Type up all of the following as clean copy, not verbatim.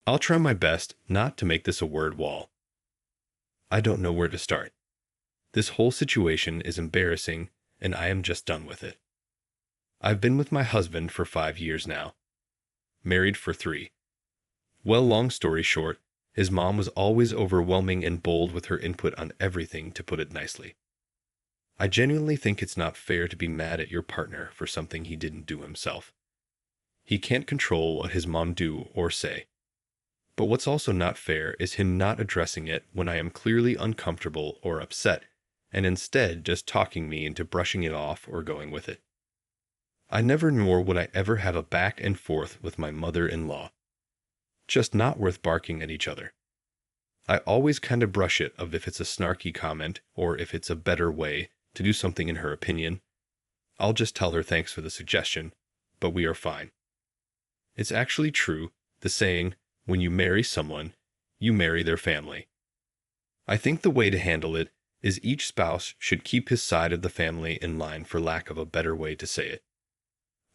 I'll try my best not to make this a word wall. I don't know where to start. This whole situation is embarrassing, and I am just done with it. I've been with my husband for 5 years now. Married for 3. Well, long story short, his mom was always overwhelming and bold with her input on everything, to put it nicely. I genuinely think it's not fair to be mad at your partner for something he didn't do himself. He can't control what his mom do or say. But what's also not fair is him not addressing it when I am clearly uncomfortable or upset, and instead just talking me into brushing it off or going with it. I never nor would I ever have a back and forth with my mother-in-law. Just not worth barking at each other. I always kind of brush it of if it's a snarky comment or if it's a better way to do something in her opinion. I'll just tell her thanks for the suggestion, but we are fine. It's actually true, the saying, when you marry someone, you marry their family. I think the way to handle it is each spouse should keep his side of the family in line, for lack of a better way to say it.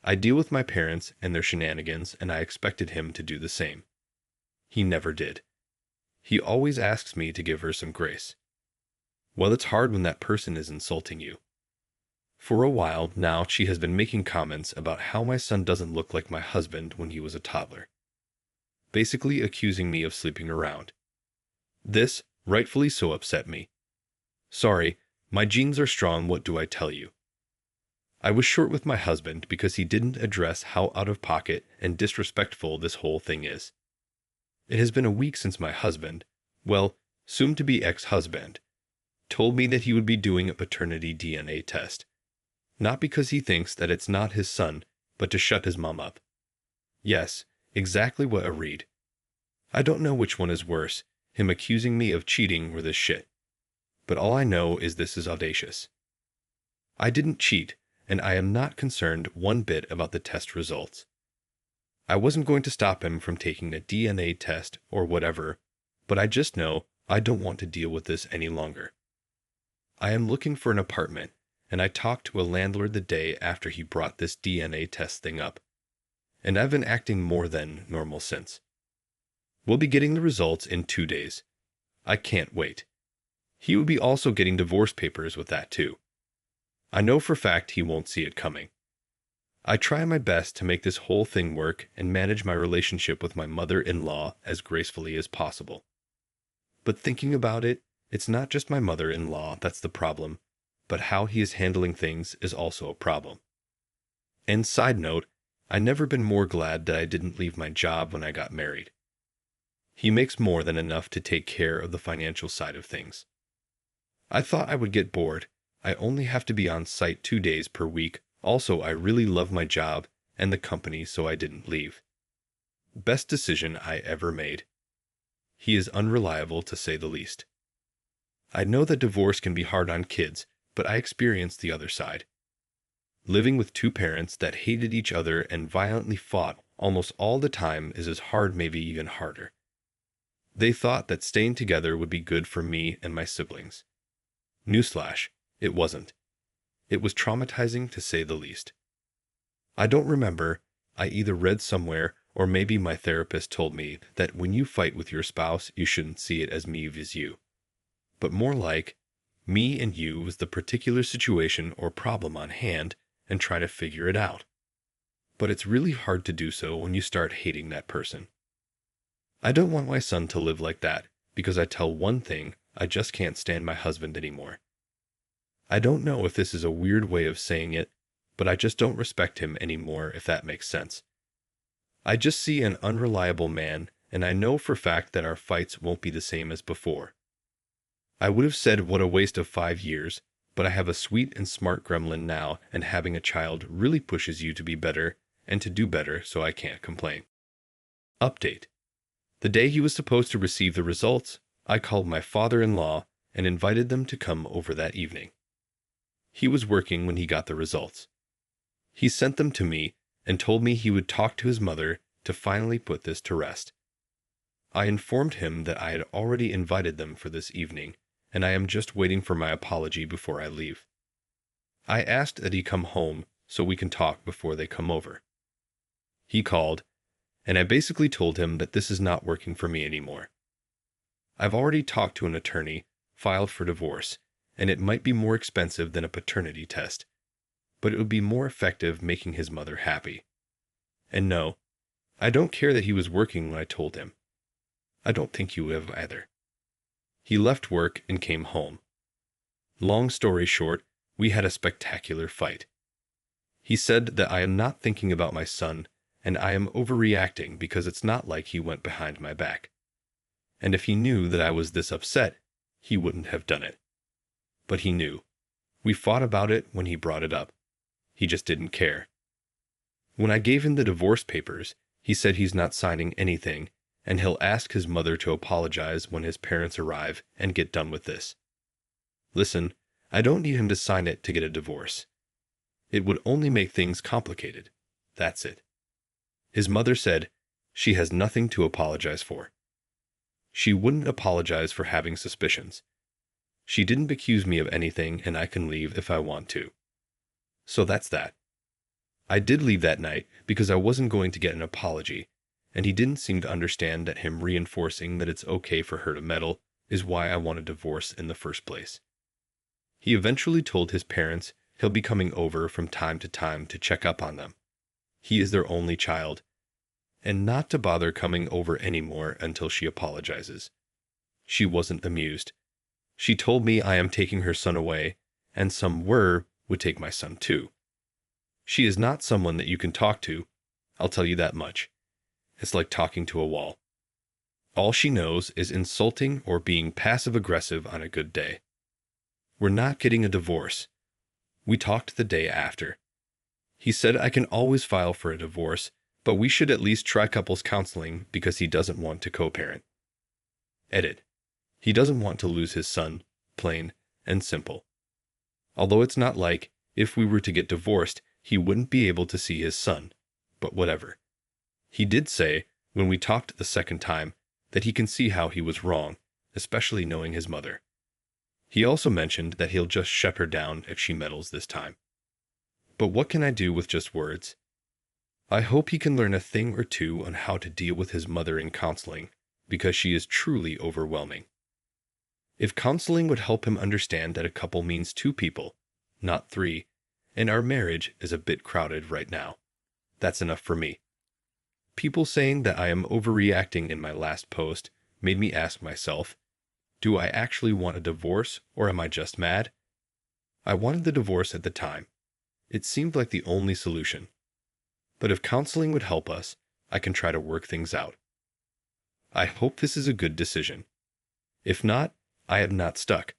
I deal with my parents and their shenanigans, and I expected him to do the same. He never did. He always asks me to give her some grace. Well, it's hard when that person is insulting you. For a while now, she has been making comments about how my son doesn't look like my husband when he was a toddler. Basically accusing me of sleeping around. This, rightfully so, upset me. Sorry, my genes are strong, what do I tell you? I was short with my husband because he didn't address how out of pocket and disrespectful this whole thing is. It has been a week since my husband, well, soon-to-be ex-husband, told me that he would be doing a paternity DNA test. Not because he thinks that it's not his son, but to shut his mom up. Yes, exactly what I read. I don't know which one is worse, him accusing me of cheating or this shit. But all I know is this is audacious. I didn't cheat, and I am not concerned one bit about the test results. I wasn't going to stop him from taking a DNA test or whatever, but I just know I don't want to deal with this any longer. I am looking for an apartment, and I talked to a landlord the day after he brought this DNA test thing up. And I've been acting more than normal since. We'll be getting the results in 2 days. I can't wait. He will be also getting divorce papers with that too. I know for a fact he won't see it coming. I try my best to make this whole thing work and manage my relationship with my mother-in-law as gracefully as possible. But thinking about it, it's not just my mother-in-law that's the problem, but how he is handling things is also a problem. And side note, I've never been more glad that I didn't leave my job when I got married. He makes more than enough to take care of the financial side of things. I thought I would get bored. I only have to be on site 2 days per week. Also, I really love my job and the company, so I didn't leave. Best decision I ever made. He is unreliable, to say the least. I know that divorce can be hard on kids, but I experienced the other side. Living with 2 parents that hated each other and violently fought almost all the time is as hard, maybe even harder. They thought that staying together would be good for me and my siblings. Newsflash, it wasn't. It was traumatizing, to say the least. I don't remember, I either read somewhere or maybe my therapist told me that when you fight with your spouse, you shouldn't see it as me vs you. But more like, me and you was the particular situation or problem on hand and try to figure it out. But it's really hard to do so when you start hating that person. I don't want my son to live like that because I tell one thing, I just can't stand my husband anymore. I don't know if this is a weird way of saying it, but I just don't respect him anymore, if that makes sense. I just see an unreliable man, and I know for a fact that our fights won't be the same as before. I would have said what a waste of 5 years, but I have a sweet and smart gremlin now, and having a child really pushes you to be better and to do better, so I can't complain. Update. The day he was supposed to receive the results, I called my father-in-law and invited them to come over that evening. He was working when he got the results. He sent them to me and told me he would talk to his mother to finally put this to rest. I informed him that I had already invited them for this evening, and I am just waiting for my apology before I leave. I asked that he come home so we can talk before they come over. He called, and I basically told him that this is not working for me anymore. I've already talked to an attorney, filed for divorce, and it might be more expensive than a paternity test, but it would be more effective making his mother happy. And no, I don't care that he was working when I told him. I don't think you would have either. He left work and came home. Long story short, we had a spectacular fight. He said that I am not thinking about my son, and I am overreacting because it's not like he went behind my back. And if he knew that I was this upset, he wouldn't have done it. But he knew. We fought about it when he brought it up. He just didn't care. When I gave him the divorce papers, he said he's not signing anything, and he'll ask his mother to apologize when his parents arrive and get done with this. Listen, I don't need him to sign it to get a divorce. It would only make things complicated. That's it. His mother said she has nothing to apologize for. She wouldn't apologize for having suspicions. She didn't accuse me of anything, and I can leave if I want to. So that's that. I did leave that night because I wasn't going to get an apology, and he didn't seem to understand that him reinforcing that it's okay for her to meddle is why I want a divorce in the first place. He eventually told his parents he'll be coming over from time to check up on them. He is their only child, and not to bother coming over anymore until she apologizes. She wasn't amused. She told me I am taking her son away, and some would take my son too. She is not someone that you can talk to, I'll tell you that much. It's like talking to a wall. All she knows is insulting or being passive-aggressive on a good day. We're not getting a divorce. We talked the day after. He said I can always file for a divorce, but we should at least try couples counseling because he doesn't want to co-parent. Edit. He doesn't want to lose his son, plain and simple. Although it's not like, if we were to get divorced, he wouldn't be able to see his son, but whatever. He did say, when we talked the second time, that he can see how he was wrong, especially knowing his mother. He also mentioned that he'll just shut her down if she meddles this time. But what can I do with just words? I hope he can learn a thing or two on how to deal with his mother in counseling, because she is truly overwhelming. If counseling would help him understand that a couple means two people, not three, and our marriage is a bit crowded right now, that's enough for me. People saying that I am overreacting in my last post made me ask myself, do I actually want a divorce, or am I just mad? I wanted the divorce at the time. It seemed like the only solution. But if counseling would help us, I can try to work things out. I hope this is a good decision. If not, I am not stuck.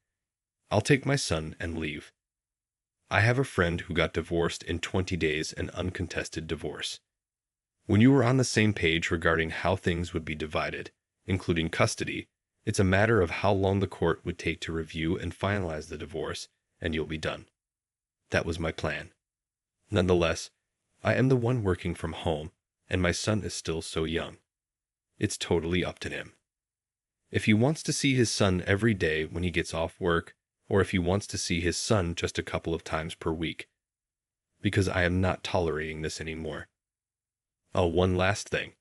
I'll take my son and leave. I have a friend who got divorced in 20 days, an uncontested divorce. When you were on the same page regarding how things would be divided, including custody, it's a matter of how long the court would take to review and finalize the divorce, and you'll be done. That was my plan. Nonetheless, I am the one working from home, and my son is still so young. It's totally up to him. If he wants to see his son every day when he gets off work, or if he wants to see his son just a couple of times per week. Because I am not tolerating this anymore. Oh, one last thing.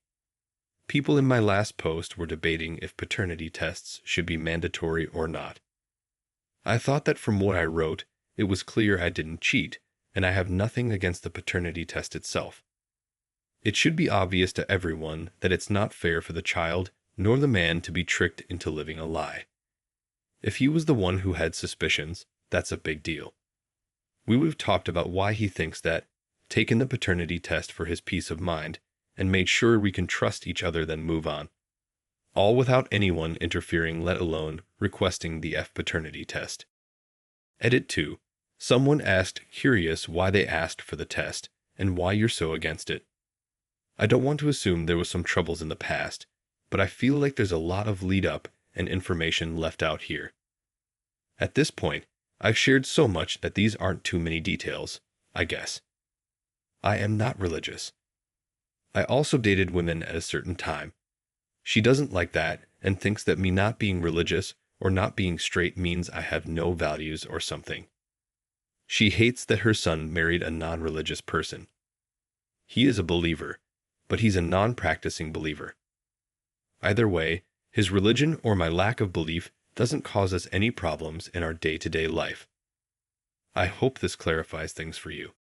People in my last post were debating if paternity tests should be mandatory or not. I thought that from what I wrote, it was clear I didn't cheat, and I have nothing against the paternity test itself. It should be obvious to everyone that it's not fair for the child nor the man to be tricked into living a lie. If he was the one who had suspicions, that's a big deal. We would have talked about why he thinks that, taken the paternity test for his peace of mind, and made sure we can trust each other then move on. All without anyone interfering, let alone requesting the paternity test. Edit 2. Someone asked curious why they asked for the test, and why you're so against it. I don't want to assume there was some troubles in the past, but I feel like there's a lot of lead-up and information left out here. At this point, I've shared so much that these aren't too many details, I guess. I am not religious. I also dated women at a certain time. She doesn't like that and thinks that me not being religious or not being straight means I have no values or something. She hates that her son married a non-religious person. He is a believer, but he's a non-practicing believer. Either way, his religion or my lack of belief doesn't cause us any problems in our day-to-day life. I hope this clarifies things for you.